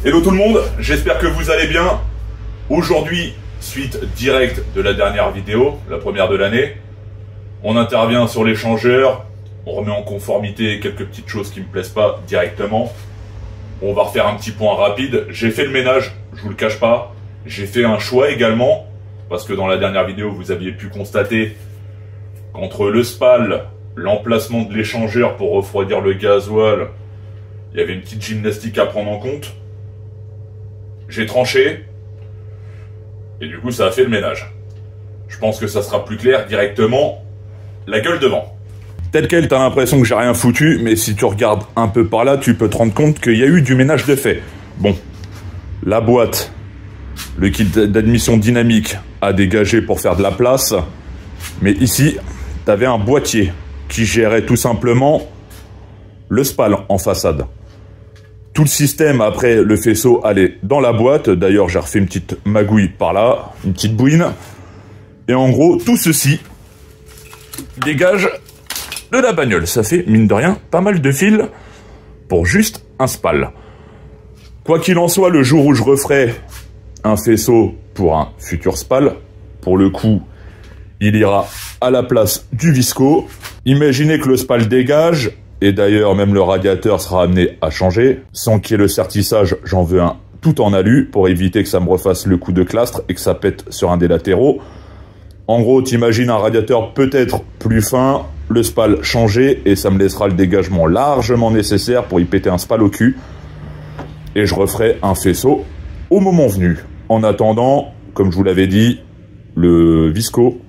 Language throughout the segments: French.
Hello tout le monde, j'espère que vous allez bien. Aujourd'hui, suite directe de la dernière vidéo, la première de l'année, on intervient sur l'échangeur, on remet en conformité quelques petites choses qui me plaisent pas directement. On va refaire un petit point rapide. J'ai fait le ménage, je vous le cache pas. J'ai fait un choix également, parce que dans la dernière vidéo, vous aviez pu constater qu'entre le SPAL, l'emplacement de l'échangeur pour refroidir le gasoil, il y avait une petite gymnastique à prendre en compte. J'ai tranché, et du coup ça a fait le ménage. Je pense que ça sera plus clair directement, la gueule devant. Tel quel, t'as l'impression que j'ai rien foutu, mais si tu regardes un peu par là, tu peux te rendre compte qu'il y a eu du ménage de fait. Bon, la boîte, le kit d'admission dynamique a dégagé pour faire de la place, mais ici, t'avais un boîtier qui gérait tout simplement le SPAL en façade. Tout le système, après le faisceau, allait dans la boîte. D'ailleurs, j'ai refait une petite magouille par là, une petite bouine. Et en gros, tout ceci dégage de la bagnole. Ça fait, mine de rien, pas mal de fils pour juste un SPAL. Quoi qu'il en soit, le jour où je referai un faisceau pour un futur SPAL, pour le coup, il ira à la place du visco. Imaginez que le SPAL dégage. Et d'ailleurs, même le radiateur sera amené à changer. Sans qu'il y ait le sertissage, j'en veux un tout en alu pour éviter que ça me refasse le coup de clastre et que ça pète sur un des latéraux. En gros, t'imagines un radiateur peut-être plus fin, le SPAL changé et ça me laissera le dégagement largement nécessaire pour y péter un SPAL au cul. Et je referai un faisceau au moment venu. En attendant, comme je vous l'avais dit, le visco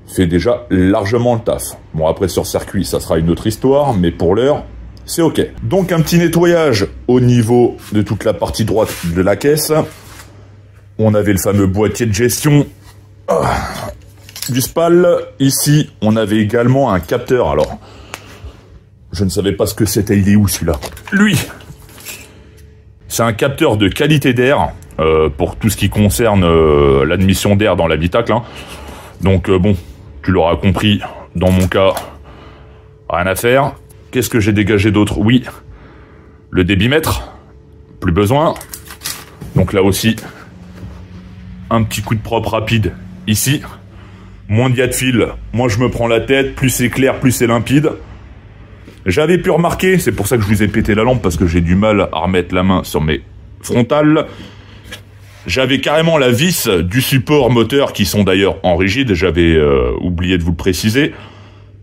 fait déjà largement le taf. Bon, après sur circuit, ça sera une autre histoire, mais pour l'heure, c'est ok. Donc un petit nettoyage au niveau de toute la partie droite de la caisse. On avait le fameux boîtier de gestion du SPAL. Ici, on avait également un capteur. Alors, je ne savais pas ce que c'était. Il est où celui-là? Lui, c'est un capteur de qualité d'air pour tout ce qui concerne l'admission d'air dans l'habitacle. Hein. Donc bon, tu l'auras compris, dans mon cas, rien à faire. Qu'est-ce que j'ai dégagé d'autre? Oui, le débitmètre, plus besoin. Donc là aussi, un petit coup de propre rapide ici. Moins il y a de fil, moins je me prends la tête, plus c'est clair, plus c'est limpide. J'avais pu remarquer, c'est pour ça que je vous ai pété la lampe, parce que j'ai du mal à remettre la main sur mes frontales. J'avais carrément la vis du support moteur, qui sont d'ailleurs en rigide, j'avais oublié de vous le préciser,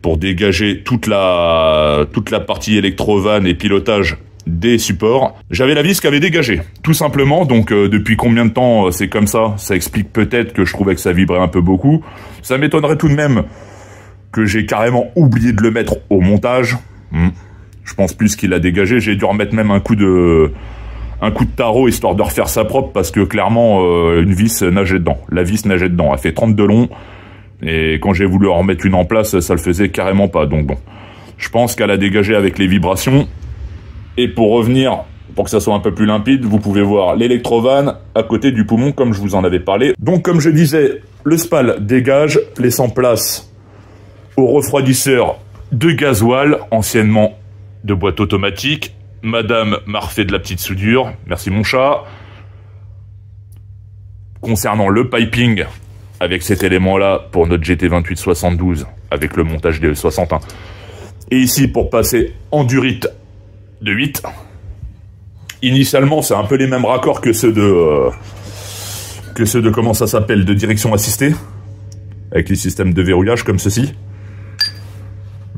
pour dégager toute la partie électrovanne et pilotage des supports. J'avais la vis qui avait dégagé, tout simplement, donc depuis combien de temps c'est comme ça? Ça explique peut-être que je trouvais que ça vibrait un peu beaucoup. Ça m'étonnerait tout de même que j'ai carrément oublié de le mettre au montage. Je pense plus qu'il a dégagé, j'ai dû remettre même un coup de tarot histoire de refaire ça propre parce que clairement une vis nageait dedans. La vis nageait dedans. Elle fait 30 de long et quand j'ai voulu en remettre une en place, ça le faisait carrément pas. Donc bon, je pense qu'elle a dégagé avec les vibrations. Et pour revenir, pour que ça soit un peu plus limpide, vous pouvez voir l'électrovanne à côté du poumon comme je vous en avais parlé. Donc comme je disais, le SPAL dégage, laissant place au refroidisseur de gasoil, anciennement de boîte automatique. Madame m'a refait de la petite soudure. Merci mon chat. Concernant le piping, avec cet élément-là pour notre GT2872, avec le montage des E60. Et ici, pour passer en durite de 8. Initialement, c'est un peu les mêmes raccords que ceux de comment ça s'appelle, de direction assistée. Avec les systèmes de verrouillage comme ceci.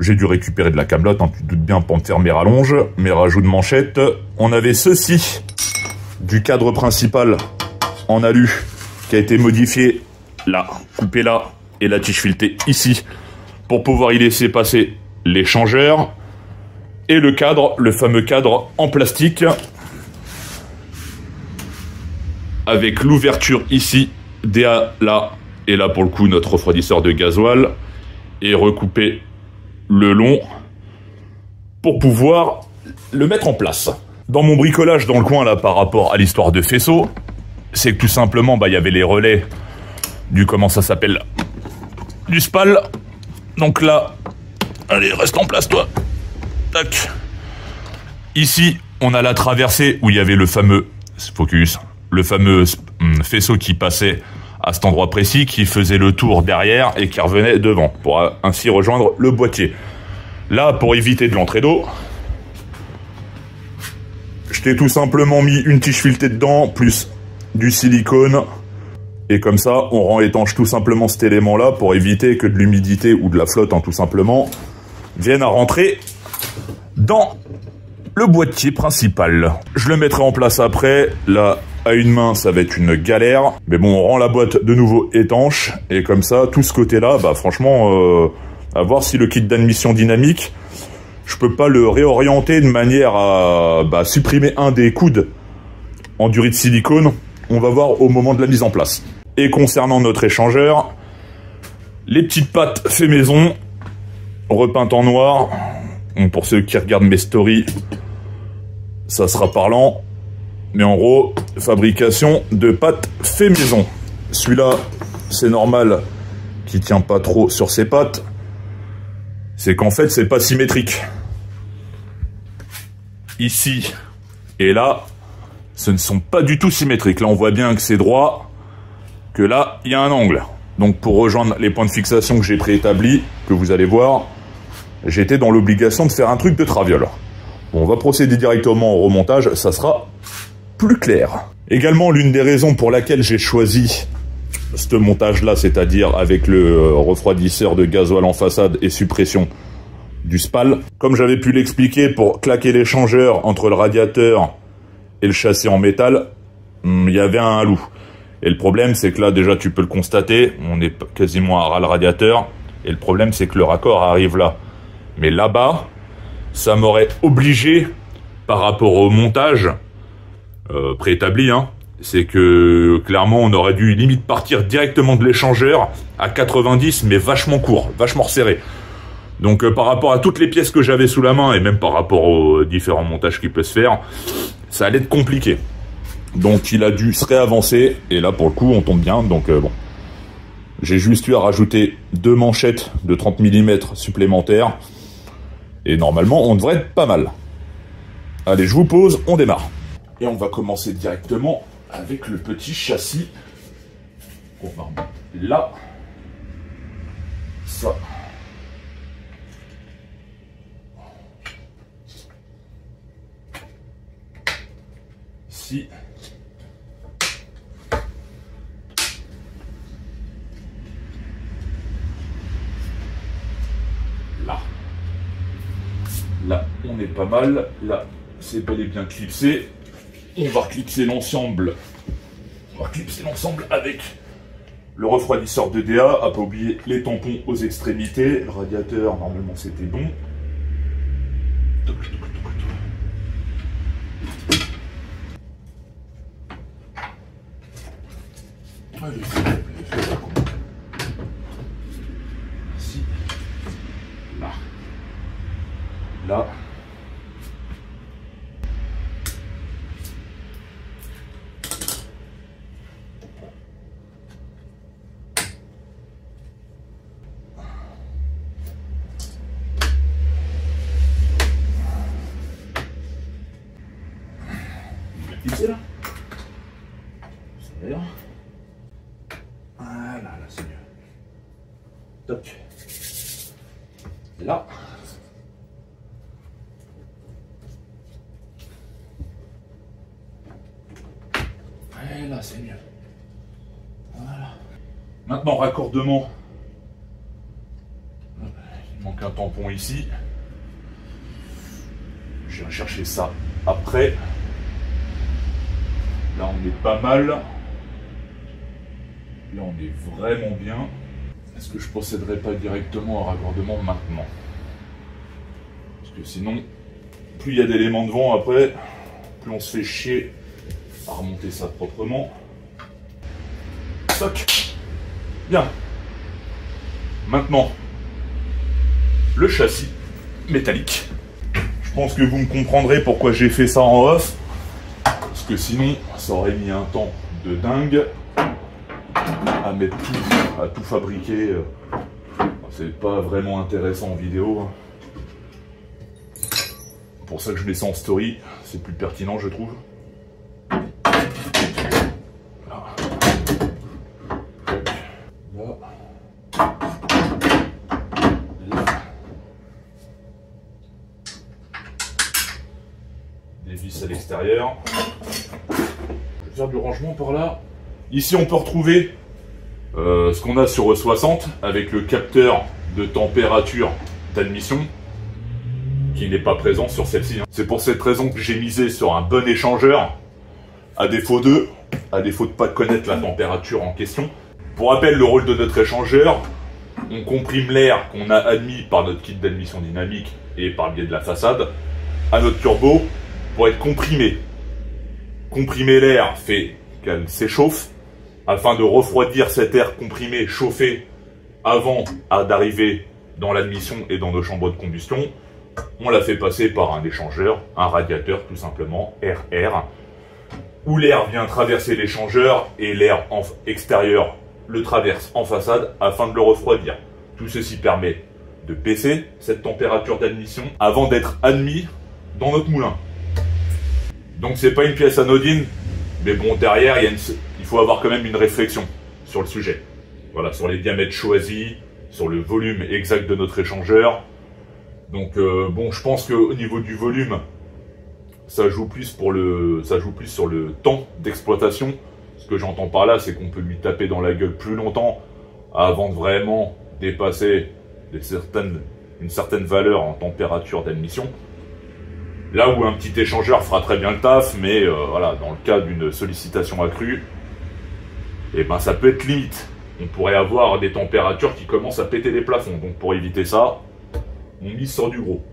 J'ai dû récupérer de la camelote, hein, tu te doutes bien, pour me faire mes rallonges, mes rajouts de manchettes. On avait ceci du cadre principal en alu qui a été modifié là, coupé là, et la tige filetée ici pour pouvoir y laisser passer l'échangeur. Et le cadre, le fameux cadre en plastique avec l'ouverture ici, DA là, et là pour le coup notre refroidisseur de gasoil, et recoupé le long pour pouvoir le mettre en place. Dans mon bricolage dans le coin là par rapport à l'histoire de faisceau, c'est que tout simplement il y avait les relais du comment ça s'appelle, du SPAL. Donc là, allez, reste en place toi. Tac. Ici, on a la traversée où il y avait le fameux focus, le fameux faisceau qui passait à cet endroit précis, qui faisait le tour derrière et qui revenait devant, pour ainsi rejoindre le boîtier. Là, pour éviter de l'entrée d'eau, je t'ai tout simplement mis une tige filetée dedans, plus du silicone, et comme ça, on rend étanche tout simplement cet élément-là, pour éviter que de l'humidité ou de la flotte, hein, tout simplement, vienne à rentrer dans le boîtier principal. Je le mettrai en place après. Là, à une main, ça va être une galère. Mais bon, on rend la boîte de nouveau étanche. Et comme ça, tout ce côté-là, bah franchement, à voir si le kit d'admission dynamique, je peux pas le réorienter de manière à supprimer un des coudes en durite de silicone. On va voir au moment de la mise en place. Et concernant notre échangeur, les petites pattes fait maison, repeintes en noir. Donc pour ceux qui regardent mes stories, ça sera parlant. Mais en gros, fabrication de pattes fait maison. Celui-là, c'est normal qu'il tient pas trop sur ses pattes. C'est qu'en fait, c'est pas symétrique. Ici et là, ce ne sont pas du tout symétriques. Là, on voit bien que c'est droit, que là, il y a un angle. Donc pour rejoindre les points de fixation que j'ai préétablis, que vous allez voir, j'étais dans l'obligation de faire un truc de traviole. Bon, on va procéder directement au remontage, ça sera plus clair. Également, l'une des raisons pour laquelle j'ai choisi ce montage-là, c'est-à-dire avec le refroidisseur de gasoil en façade et suppression du SPAL, comme j'avais pu l'expliquer, pour claquer l'échangeur entre le radiateur et le châssis en métal, il y avait un loup. Et le problème, c'est que là, déjà, tu peux le constater, on est quasiment à ras le radiateur, et le problème, c'est que le raccord arrive là. Mais là-bas, ça m'aurait obligé, par rapport au montage préétabli, hein, c'est que clairement on aurait dû limite partir directement de l'échangeur à 90, mais vachement court, vachement resserré. Donc par rapport à toutes les pièces que j'avais sous la main, et même par rapport aux différents montages qui peuvent se faire, ça allait être compliqué. Donc il a dû se réavancer, et là pour le coup on tombe bien, donc bon. J'ai juste eu à rajouter 2 manchettes de 30 mm supplémentaires, et normalement on devrait être pas mal. Allez, je vous pose, on démarre. Et on va commencer directement avec le petit châssis. On va remettre là. Ça. Ici. Là. Là, on est pas mal. Là, c'est bel et bien clipsé. On va reclipser l'ensemble. On va clipser l'ensemble avec le refroidisseur de DA. À pas oublier les tampons aux extrémités. Le radiateur, normalement, c'était bon. Allez, ici. Là. Là. C'est là. C'est là. Voilà, là c'est mieux. Toc. Là. Et là c'est mieux. Voilà. Maintenant raccordement. Il manque un tampon ici. Je vais chercher ça après. Là, on est pas mal. Là, on est vraiment bien. Est-ce que je procéderai pas directement au raccordement maintenant? Parce que sinon, plus il y a d'éléments devant après, plus on se fait chier à remonter ça proprement. Toc. Bien. Maintenant, le châssis métallique. Je pense que vous me comprendrez pourquoi j'ai fait ça en off. Parce que sinon, ça aurait mis un temps de dingue à mettre tout, à tout fabriquer. C'est pas vraiment intéressant en vidéo. Pour ça que je mets ça en story, c'est plus pertinent, je trouve. vis à l'extérieur. Je vais faire du rangement par là. Ici, on peut retrouver ce qu'on a sur E60 avec le capteur de température d'admission qui n'est pas présent sur celle-ci. C'est pour cette raison que j'ai misé sur un bon échangeur, à défaut de pas connaître la température en question. Pour rappel, le rôle de notre échangeur, on comprime l'air qu'on a admis par notre kit d'admission dynamique et par le biais de la façade à notre turbo pour être comprimé. Comprimer l'air fait qu'elle s'échauffe afin de refroidir cet air comprimé, chauffé avant d'arriver dans l'admission et dans nos chambres de combustion. On la fait passer par un échangeur, un radiateur tout simplement, RR, où l'air vient traverser l'échangeur et l'air extérieur le traverse en façade afin de le refroidir. Tout ceci permet de baisser cette température d'admission avant d'être admis dans notre moulin. Donc c'est pas une pièce anodine, mais bon, derrière il faut avoir quand même une réflexion sur le sujet. Voilà, sur les diamètres choisis, sur le volume exact de notre échangeur. Donc bon, je pense qu'au niveau du volume, ça joue plus sur le temps d'exploitation. Ce que j'entends par là, c'est qu'on peut lui taper dans la gueule plus longtemps avant de vraiment dépasser une certaine valeur en température d'admission. Là où un petit échangeur fera très bien le taf, mais voilà, dans le cas d'une sollicitation accrue, eh ben ça peut être limite. On pourrait avoir des températures qui commencent à péter les plafonds. Donc pour éviter ça, on mise sur du gros.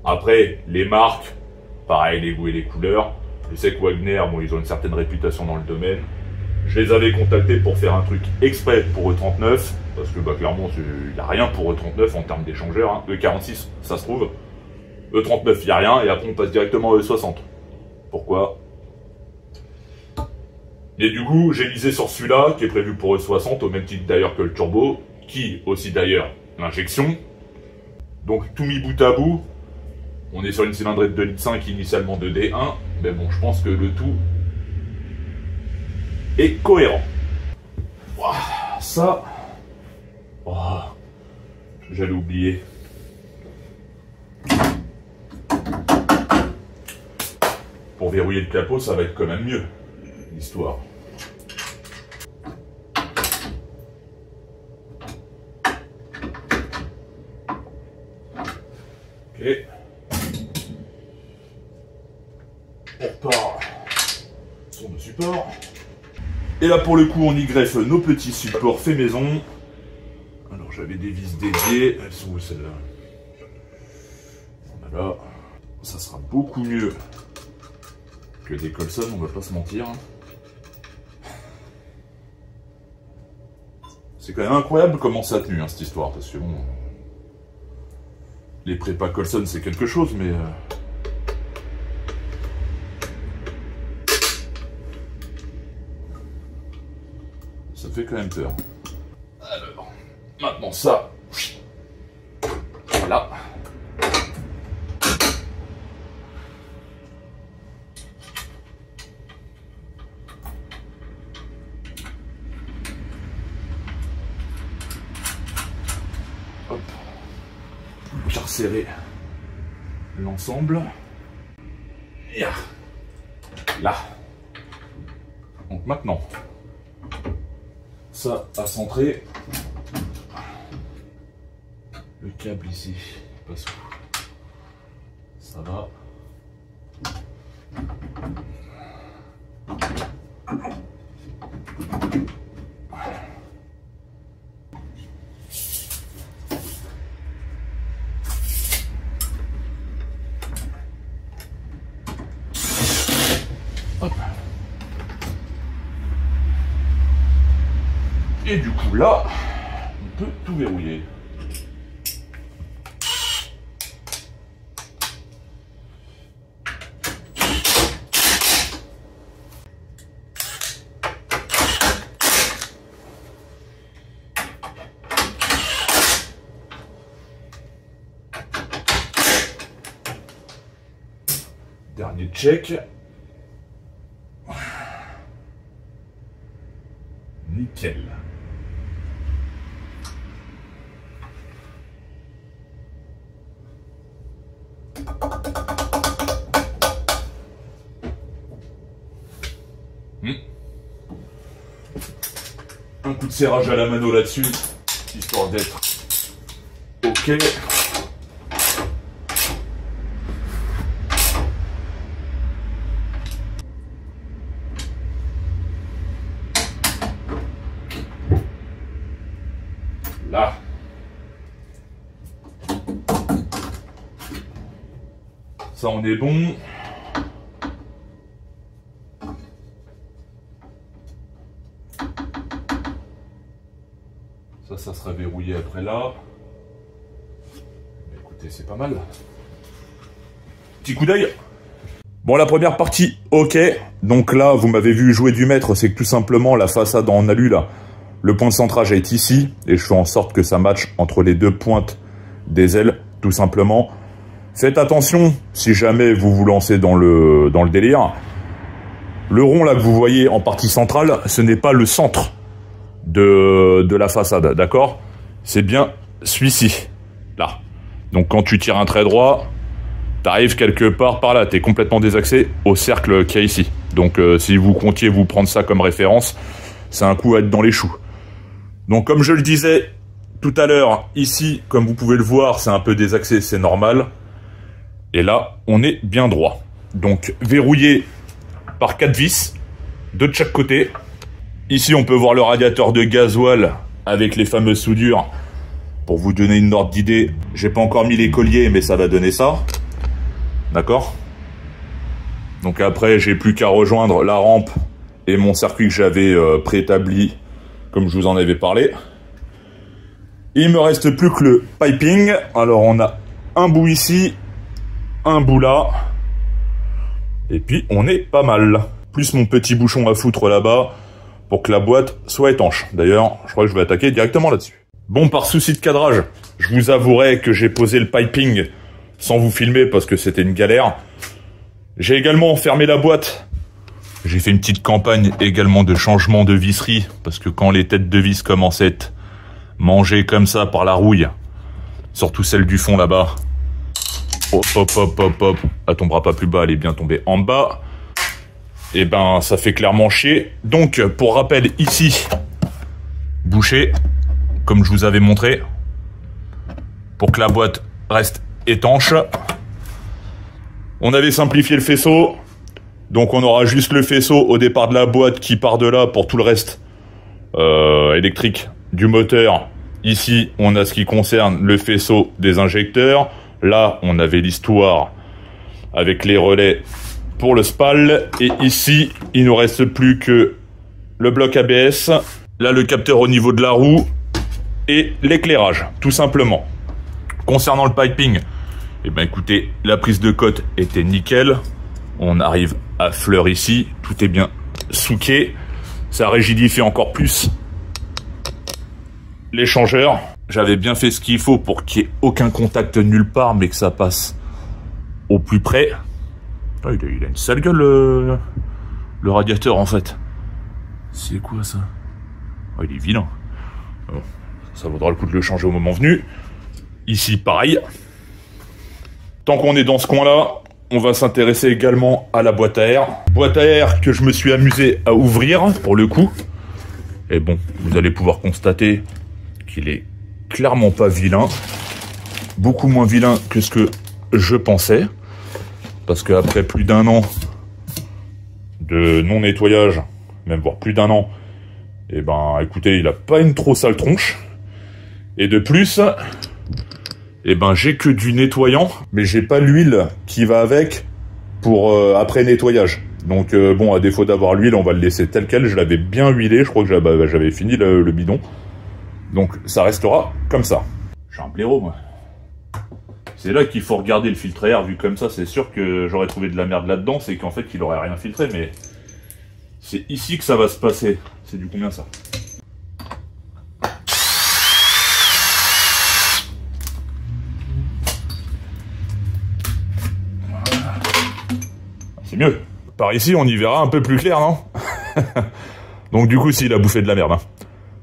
Après, les marques, pareil, les goûts et les couleurs. Je sais que Wagner, bon, ils ont une certaine réputation dans le domaine. Je les avais contactés pour faire un truc exprès pour E39, parce que bah, clairement, il n'y a rien pour E39 en termes d'échangeur. Hein. E46, ça se trouve. E39, il n'y a rien, et après on passe directement à E60. Pourquoi? Et du coup, j'ai misé sur celui-là, qui est prévu pour E60, au même titre d'ailleurs que le turbo, qui aussi d'ailleurs l'injection. Donc tout mis bout à bout, on est sur une cylindrée de 2,5 litres initialement de D1, mais bon, je pense que le tout est cohérent. Wow, ça, oh, j'allais oublier. Pour verrouiller le capot, ça va être quand même mieux, l'histoire. Ok. On repart sur le support. Et là, pour le coup, on y greffe nos petits supports faits maison. Alors, j'avais des vis dédiées. Elles sont où, celles-là? Voilà. Ça sera beaucoup mieux que des Colson, on va pas se mentir. C'est quand même incroyable comment ça a tenu, hein, cette histoire, parce que bon... Les prépas Colson, c'est quelque chose, mais... ça fait quand même peur. Alors, maintenant ça... Voilà. Hop. J'ai resserré l'ensemble. Là. Donc maintenant, ça a centré. Le câble ici, il passe où? Ça va. Hop. Et du coup là, on peut tout verrouiller. Dernier check. Nickel. coup de serrage à la mano là-dessus, histoire d'être ok. Là. Ça, on est bon. Ça sera verrouillé après là. Écoutez, c'est pas mal. Petit coup d'œil. Bon, la première partie, ok. Donc là, vous m'avez vu jouer du maître, c'est que tout simplement la façade en alu là, le point de centrage est ici, et je fais en sorte que ça matche entre les deux pointes des ailes, tout simplement. Faites attention, si jamais vous vous lancez dans le délire. Le rond là que vous voyez en partie centrale, ce n'est pas le centre de la façade, d'accord? C'est bien celui-ci, là. Donc quand tu tires un trait droit, t'arrives quelque part par là, t'es complètement désaxé au cercle qu'il y a ici. Donc si vous comptiez vous prendre ça comme référence, c'est un coup à être dans les choux. Donc comme je le disais tout à l'heure, ici, comme vous pouvez le voir, c'est un peu désaxé, c'est normal. Et là, on est bien droit. Donc verrouillé par 4 vis, deux de chaque côté. Ici, on peut voir le radiateur de gasoil avec les fameuses soudures. Pour vous donner une ordre d'idée, j'ai pas encore mis les colliers, mais ça va donner ça. D'accord? Donc après, j'ai plus qu'à rejoindre la rampe et mon circuit que j'avais préétabli, comme je vous en avais parlé. Il me reste plus que le piping. Alors, on a un bout ici, un bout là. Et puis, on est pas mal. Plus mon petit bouchon à foutre là-bas, pour que la boîte soit étanche. D'ailleurs, je crois que je vais attaquer directement là-dessus. Bon, par souci de cadrage, je vous avouerai que j'ai posé le piping sans vous filmer parce que c'était une galère. J'ai également fermé la boîte. J'ai fait une petite campagne également de changement de visserie parce que quand les têtes de vis commencent à être mangées comme ça par la rouille, surtout celle du fond là-bas, hop, hop, hop, hop, hop, elle tombera pas plus bas, elle est bien tombée en bas. Et ben, ça fait clairement chier. Donc, pour rappel, ici, bouché, comme je vous avais montré, pour que la boîte reste étanche. On avait simplifié le faisceau, donc on aura juste le faisceau au départ de la boîte qui part de là pour tout le reste électrique du moteur. Ici, on a ce qui concerne le faisceau des injecteurs. Là, on avait l'histoire avec les relais pour le SPAL. Et ici, il nous reste plus que le bloc ABS. Là, le capteur au niveau de la roue et l'éclairage, tout simplement. Concernant le piping, eh ben écoutez, la prise de cote était nickel. On arrive à fleur ici, tout est bien souqué. Ça rigidifie encore plus l'échangeur. J'avais bien fait ce qu'il faut pour qu'il n'y ait aucun contact nulle part, mais que ça passe au plus près. Oh, il a une sale gueule, le radiateur, en fait. C'est quoi, ça? Oh, il est vilain. Bon, ça vaudra le coup de le changer au moment venu. Ici, pareil. Tant qu'on est dans ce coin-là, on va s'intéresser également à la boîte à air. Boîte à air que je me suis amusé à ouvrir, pour le coup. Et bon, vous allez pouvoir constater qu'il est clairement pas vilain. Beaucoup moins vilain que ce que je pensais. Parce qu'après plus d'un an de non-nettoyage, même voire plus d'un an, eh ben, écoutez, il a pas une trop sale tronche. Et de plus, eh ben, j'ai que du nettoyant, mais j'ai pas l'huile qui va avec pour après nettoyage. Donc bon, à défaut d'avoir l'huile, on va le laisser tel quel. Je l'avais bien huilé, je crois que j'avais fini le bidon. Donc ça restera comme ça. Je suis un blaireau, moi. C'est là qu'il faut regarder le filtre à air. Vu comme ça, c'est sûr que j'aurais trouvé de la merde là-dedans. C'est qu'en fait, il aurait rien filtré, mais c'est ici que ça va se passer. C'est du combien, ça? C'est mieux. Par ici, on y verra un peu plus clair, non? Donc du coup, s'il a bouffé de la merde. Hein.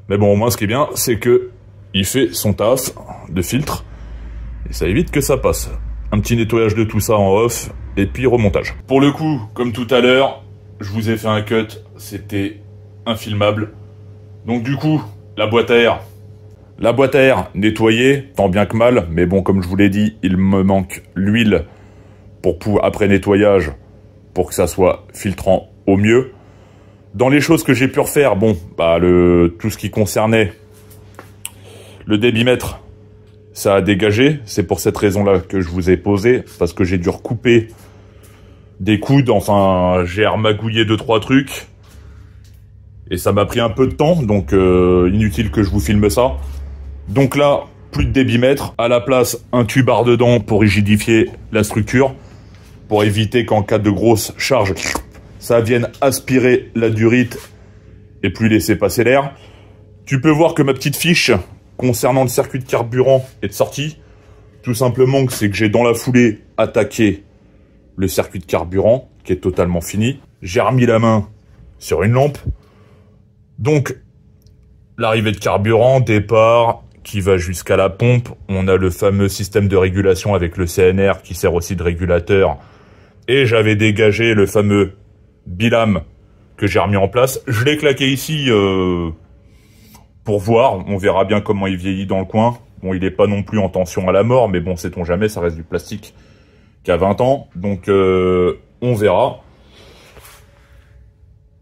Mais bon, au moins, ce qui est bien, c'est que il fait son taf de filtre. Et ça évite que ça passe. Un petit nettoyage de tout ça en off, et puis remontage. Pour le coup, comme tout à l'heure, je vous ai fait un cut, c'était infilmable. Donc du coup, la boîte à air. La boîte à air nettoyée, tant bien que mal, mais bon, comme je vous l'ai dit, il me manque l'huile après nettoyage, pour que ça soit filtrant au mieux. Dans les choses que j'ai pu refaire, bon, bah tout ce qui concernait le débitmètre, ça a dégagé. C'est pour cette raison-là que je vous ai posé, parce que j'ai dû recouper des coudes, enfin, j'ai remagouillé 2-3 trucs. Et ça m'a pris un peu de temps, donc inutile que je vous filme ça. Donc là, plus de débitmètre, à la place un tubar dedans pour rigidifier la structure, pour éviter qu'en cas de grosse charge, ça vienne aspirer la durite et plus laisser passer l'air. Tu peux voir que ma petite fiche concernant le circuit de carburant est de sortie. Tout simplement, c'est que j'ai dans la foulée attaqué le circuit de carburant, qui est totalement fini. J'ai remis la main sur une lampe. Donc, l'arrivée de carburant, départ, qui va jusqu'à la pompe. On a le fameux système de régulation avec le CNR qui sert aussi de régulateur. Et j'avais dégagé le fameux bilame que j'ai remis en place. Je l'ai claqué ici pour voir. On verra bien comment il vieillit dans le coin. Bon, il n'est pas non plus en tension à la mort, mais bon, sait-on jamais, ça reste du plastique qui a 20 ans. Donc, on verra.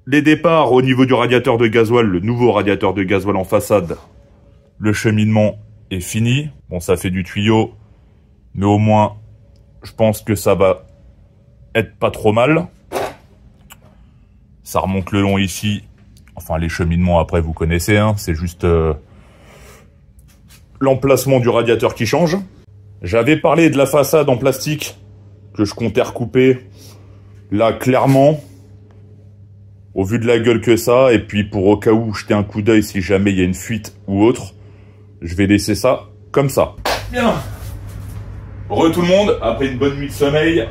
Les départs au niveau du radiateur de gasoil, le nouveau radiateur de gasoil en façade, le cheminement est fini. Bon, ça fait du tuyau, mais au moins, je pense que ça va être pas trop mal. Ça remonte le long ici. Enfin, les cheminements, après, vous connaissez, hein, c'est juste l'emplacement du radiateur qui change. J'avais parlé de la façade en plastique que je comptais recouper. Là, clairement, au vu de la gueule que ça, et puis pour au cas où jeter un coup d'œil si jamais il y a une fuite ou autre, je vais laisser ça comme ça. Bien. Re tout le monde, après une bonne nuit de sommeil,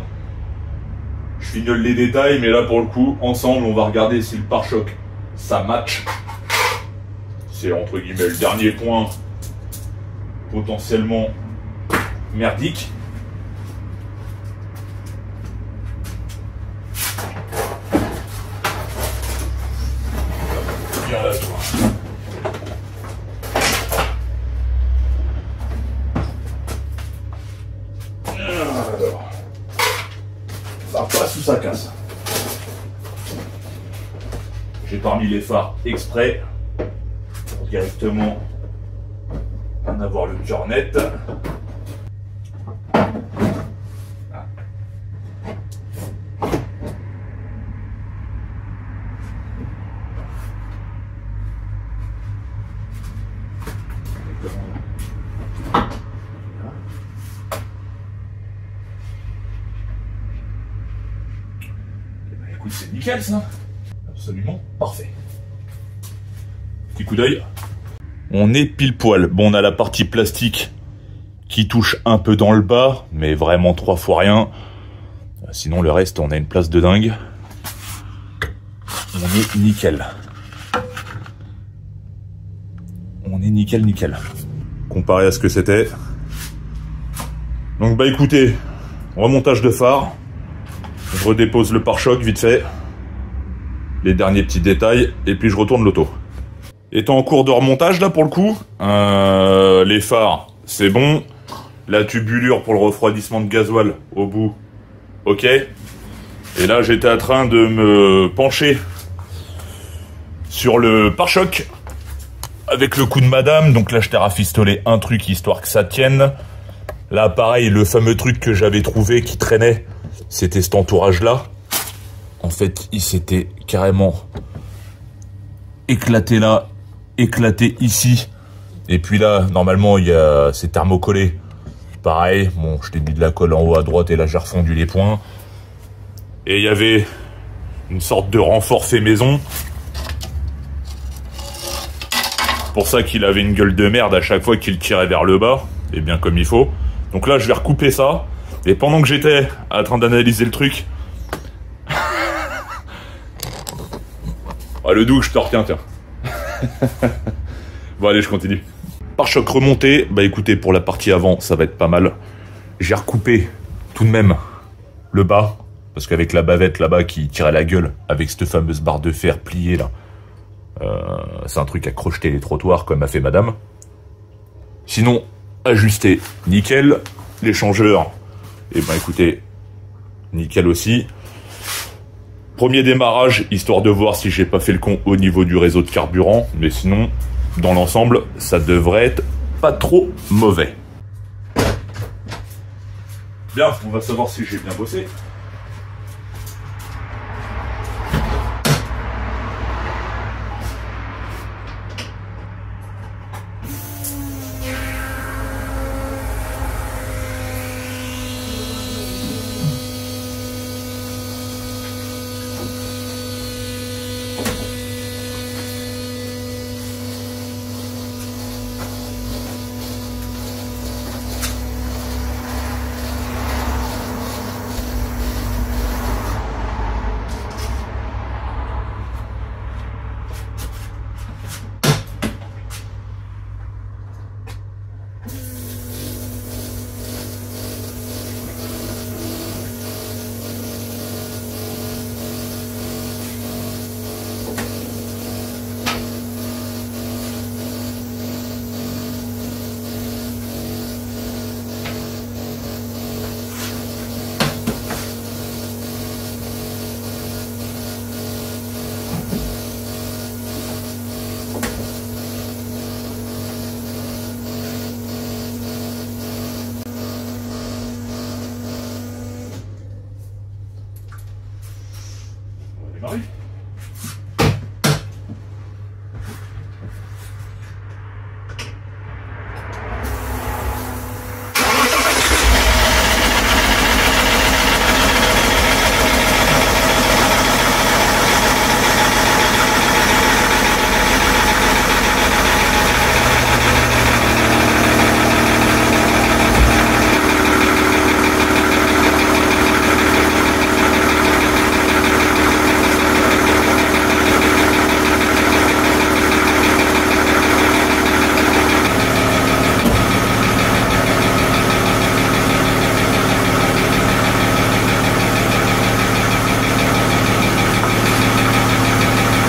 je fignole les détails, mais là pour le coup, ensemble, on va regarder si le pare-choc, ça match. C'est entre guillemets le dernier point potentiellement merdique. Viens là, toi. Alors, ça passe ou ça casse. J'ai pas remis les phares exprès pour directement en avoir le cœur net. Écoute, c'est nickel ça. Absolument parfait. Petit coup d'œil. On est pile poil. Bon, on a la partie plastique qui touche un peu dans le bas, mais vraiment 3 fois rien. Sinon, le reste, on a une place de dingue. On est nickel. On est nickel, nickel. Comparé à ce que c'était. Donc, bah écoutez, remontage de phare. Je redépose le pare-choc vite fait. Les derniers petits détails. Et puis je retourne l'auto. Étant en cours de remontage là pour le coup. Les phares, c'est bon. La tubulure pour le refroidissement de gasoil au bout. Ok. Et là j'étais en train de me pencher sur le pare-choc. Avec le coup de madame. Donc là je t'ai rafistolé un truc histoire que ça tienne. Là pareil, le fameux truc que j'avais trouvé qui traînait. C'était cet entourage-là. En fait, il s'était carrément éclaté là, éclaté ici. Et puis là, normalement, il y a c'est thermocollé. Pareil, bon, je t'ai mis de la colle en haut à droite et là, j'ai refondu les points. Et il y avait une sorte de renfort fait maison. Pour ça qu'il avait une gueule de merde à chaque fois qu'il tirait vers le bas. Et bien comme il faut. Donc là, je vais recouper ça. Et pendant que j'étais en train d'analyser le truc... Ah, le doux, je te retiens, tiens. Bon, allez, je continue. Pare-choc remonté. Bah écoutez, pour la partie avant, ça va être pas mal. J'ai recoupé tout de même le bas. Parce qu'avec la bavette là-bas qui tirait la gueule, avec cette fameuse barre de fer pliée là, C'est un truc à crocheter les trottoirs comme a fait madame. Sinon, ajusté, nickel. L'échangeur, eh ben écoutez, nickel aussi. Premier démarrage, histoire de voir si j'ai pas fait le con au niveau du réseau de carburant. Mais sinon, dans l'ensemble, ça devrait être pas trop mauvais. Bien, on va savoir si j'ai bien bossé. Démarrer.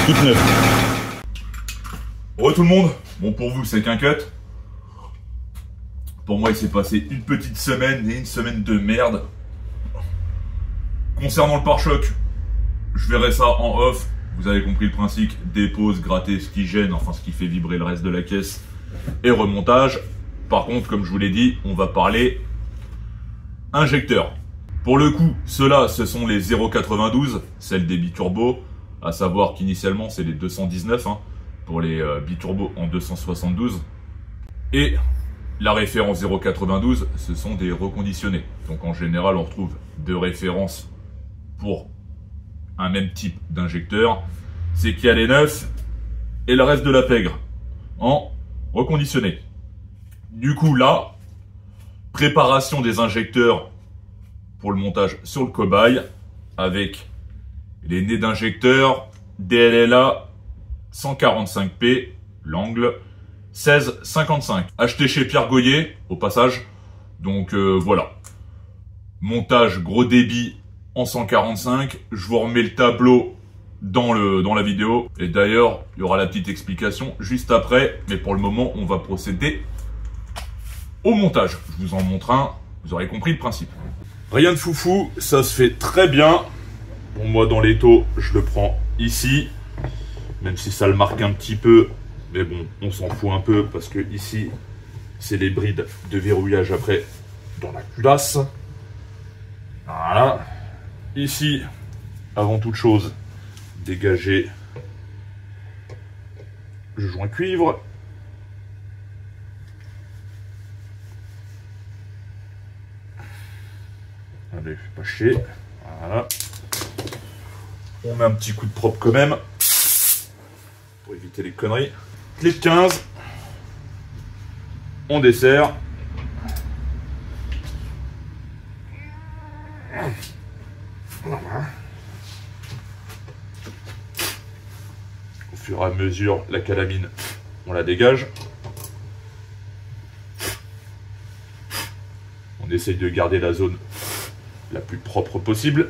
Toute neuve. Bon tout le monde, bon pour vous c'est qu'un cut. Pour moi il s'est passé une petite semaine et une semaine de merde. Concernant le pare-choc, je verrai ça en off. Vous avez compris le principe, dépose, gratter ce qui gêne, enfin ce qui fait vibrer le reste de la caisse et remontage. Par contre, comme je vous l'ai dit, on va parler injecteur. Pour le coup, ceux-là, ce sont les 0,92, celles des biturbo. À savoir qu'initialement, c'est les 219 hein, pour les biturbo en 272. Et la référence 0,92, ce sont des reconditionnés. Donc en général, on retrouve deux références pour un même type d'injecteur. C'est qu'il y a les neufs et le reste de la pègre en reconditionné. Du coup, là, préparation des injecteurs pour le montage sur le cobaye avec les nez d'injecteur DLLA 145p, l'angle 16,55. Acheté chez Pierre Goyer, au passage. Donc voilà. Montage gros débit en 145. Je vous remets le tableau dans la vidéo. Et d'ailleurs, il y aura la petite explication juste après. Mais pour le moment, on va procéder au montage. Je vous en montre un. Vous aurez compris le principe. Rien de foufou, ça se fait très bien. Bon, moi, dans l'étau, je le prends ici. Même si ça le marque un petit peu. Mais bon, on s'en fout un peu parce que ici, c'est les brides de verrouillage après dans la culasse. Voilà. Ici, avant toute chose, dégager le joint cuivre. Allez, pas chier. Voilà. On met un petit coup de propre quand même. Pour éviter les conneries. Clé de 15. On dessert. Au fur et à mesure, la calamine, on la dégage. On essaye de garder la zone la plus propre possible.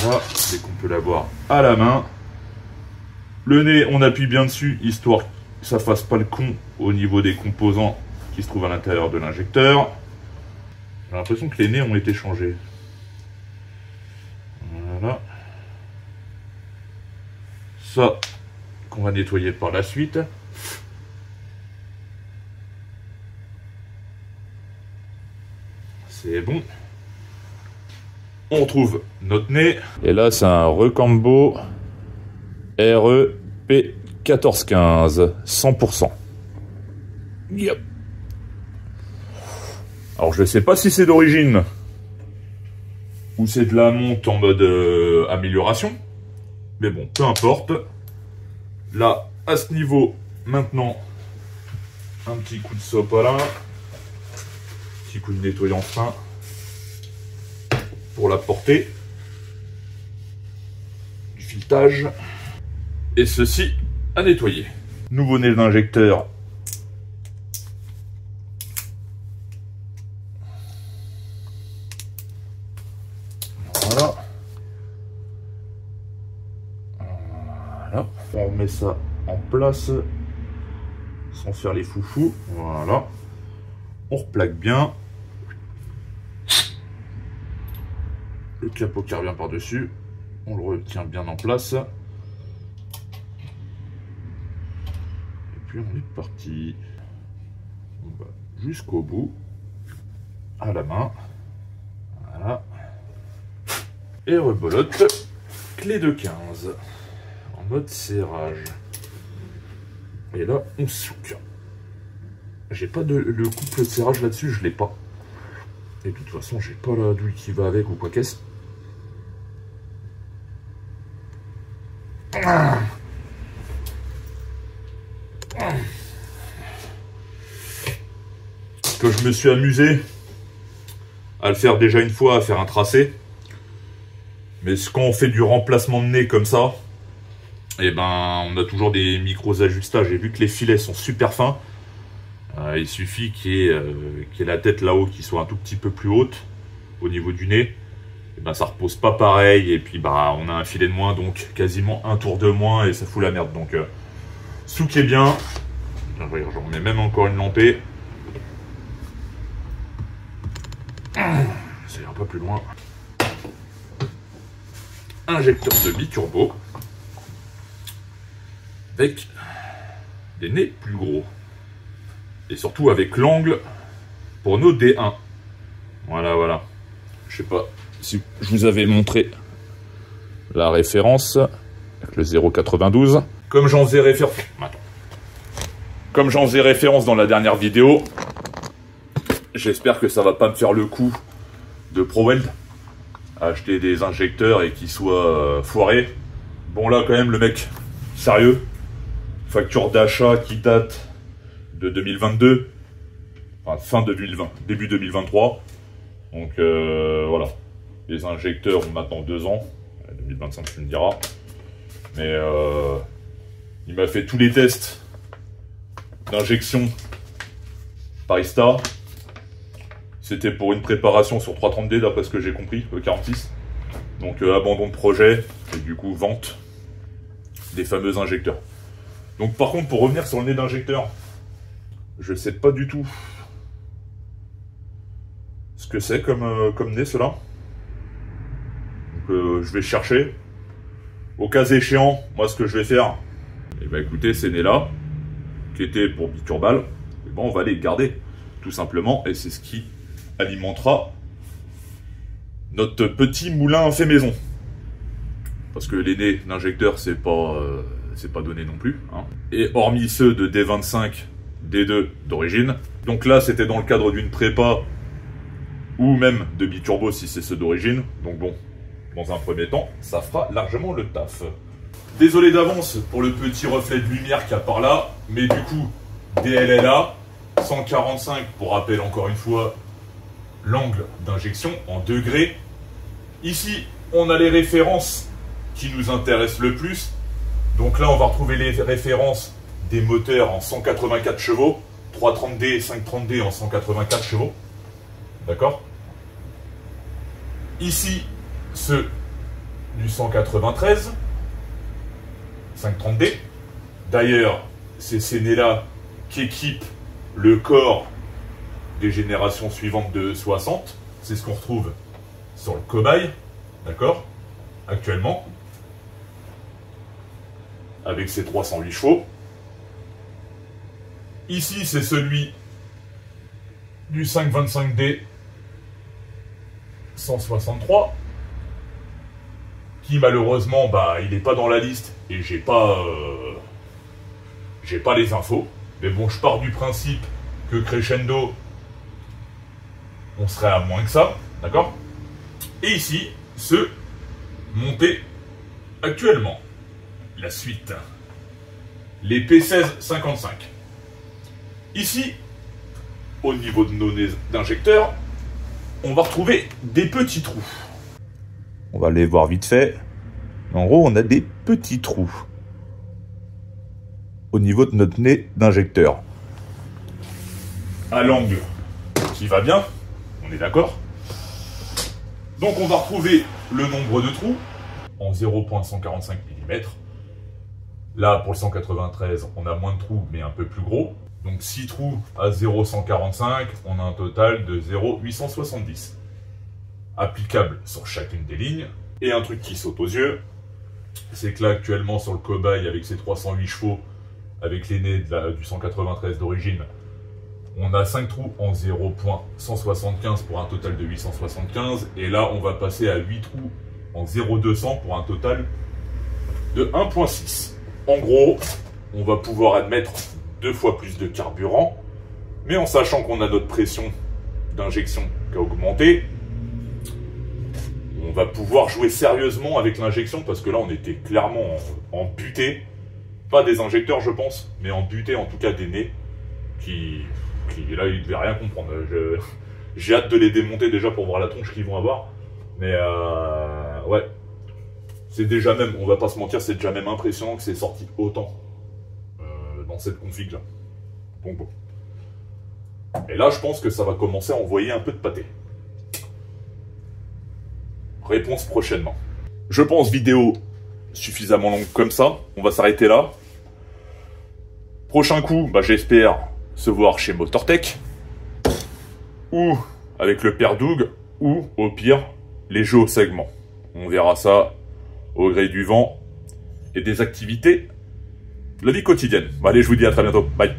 Voilà, dès qu'on peut l'avoir à la main. Le nez, on appuie bien dessus, histoire que ça fasse pas le con au niveau des composants qui se trouvent à l'intérieur de l'injecteur. J'ai l'impression que les nez ont été changés. Voilà. Ça, qu'on va nettoyer par la suite. C'est bon. On retrouve notre nez. Et là, c'est un Recambo REP 1415, 100%. Yep. Alors, je ne sais pas si c'est d'origine ou c'est de la monte en mode amélioration. Mais bon, peu importe. Là, à ce niveau, maintenant, un petit coup de sopalin. Petit coup de nettoyant fin pour la portée. Du filetage. Et ceci à nettoyer. Nouveau nez d'injecteur. Voilà. Voilà. On remet ça en place sans faire les foufous. Voilà. On replaque bien. Le capot qui revient par-dessus. On le retient bien en place. Et puis on est parti. On va jusqu'au bout. À la main. Voilà. Et rebolote. Clé de 15. En mode serrage. Et là, on souque. J'ai pas le couple de serrage là-dessus, je l'ai pas. Et de toute façon, j'ai pas la douille qui va avec ou quoi qu'est-ce. Que je me suis amusé à le faire déjà une fois, à faire un tracé. Mais quand on fait du remplacement de nez comme ça, et ben on a toujours des micros ajustages. Et vu que les filets sont super fins, il suffit qu'il y ait la tête là-haut qui soit un tout petit peu plus haute au niveau du nez. Et ben ça repose pas pareil. Et puis bah on a un filet de moins, donc quasiment un tour de moins et ça fout la merde. Donc souquez bien. J'en remets même encore une lampée. Ça ira pas plus loin. Injecteur de biturbo avec des nez plus gros et surtout avec l'angle pour nos D1. Voilà. Je sais pas si je vous avais montré la référence avec le 0,92. Comme j'en faisais référence dans la dernière vidéo, j'espère que ça va pas me faire le coup de ProWeld à acheter des injecteurs et qu'ils soient foirés. Bon là quand même le mec, sérieux, facture d'achat qui date de 2022, enfin fin 2020, début 2023. Donc voilà, les injecteurs ont maintenant 2 ans, 2025 tu me diras. Mais il m'a fait tous les tests d'injection par Ista. C'était pour une préparation sur 330D d'après ce que j'ai compris, E46. Donc abandon de projet et du coup vente des fameux injecteurs. Donc par contre pour revenir sur le nez d'injecteur, je sais pas du tout ce que c'est comme nez cela. Donc je vais chercher. Au cas échéant, moi ce que je vais faire, et ben écoutez ces nez là, qui étaient pour biturbal, et ben on va les garder tout simplement et c'est ce qui alimentera notre petit moulin fait maison. Parce que les nez d'injecteur c'est pas donné non plus. Hein. Et hormis ceux de D25, D2 d'origine. Donc là c'était dans le cadre d'une prépa ou même de biturbo si c'est ceux d'origine. Donc bon, dans un premier temps, ça fera largement le taf. Désolé d'avance pour le petit reflet de lumière qu'il y a par là, mais du coup, DLLA, 145 pour rappel encore une fois, l'angle d'injection en degrés. Ici, on a les références qui nous intéressent le plus. Donc là, on va retrouver les références des moteurs en 184 chevaux, 330D et 530D en 184 chevaux. D'accord? Ici, ceux du 193. 530D. D'ailleurs, c'est ces nez-là qui équipent le corps des générations suivantes de 60. C'est ce qu'on retrouve sur le cobaye, d'accord, actuellement, avec ses 308 chevaux. Ici, c'est celui du 525D 163, qui malheureusement, bah, il n'est pas dans la liste et j'ai pas les infos. Mais bon, je pars du principe que crescendo, on serait à moins que ça, d'accord? Et ici, ce monté actuellement. La suite. Les P1655. Ici, au niveau de nos nez d'injecteurs, on va retrouver des petits trous. On va les voir vite fait. En gros, on a des petits trous au niveau de notre nez d'injecteur. À l'angle qui va bien, on est d'accord. Donc on va retrouver le nombre de trous en 0,145 mm. Là, pour le 193, on a moins de trous, mais un peu plus gros. Donc 6 trous à 0,145, on a un total de 0,870. Applicable sur chacune des lignes. Et un truc qui saute aux yeux, c'est que là, actuellement, sur le cobaye, avec ses 308 chevaux, avec les nez du 193 d'origine, on a 5 trous en 0,175 pour un total de 875. Et là, on va passer à 8 trous en 0,200 pour un total de 1,6. En gros, on va pouvoir admettre 2 fois plus de carburant, mais en sachant qu'on a notre pression d'injection qui a augmenté, on va pouvoir jouer sérieusement avec l'injection, parce que là, on était clairement en butée. Pas des injecteurs, je pense, mais en butée, en tout cas des nez, qui là, ils devaient rien comprendre. J'ai hâte de les démonter déjà pour voir la tronche qu'ils vont avoir. Mais ouais, c'est déjà même, on va pas se mentir, c'est déjà même impressionnant que c'est sorti autant dans cette config là. Donc bon. Et là, je pense que ça va commencer à envoyer un peu de pâté. Réponse prochainement. Je pense vidéo suffisamment longue comme ça. On va s'arrêter là. Prochain coup, bah, j'espère se voir chez Motortech. Ou avec le père Doug. Ou au pire, les jeux au segment. On verra ça au gré du vent et des activités de la vie quotidienne. Bon, allez, je vous dis à très bientôt. Bye.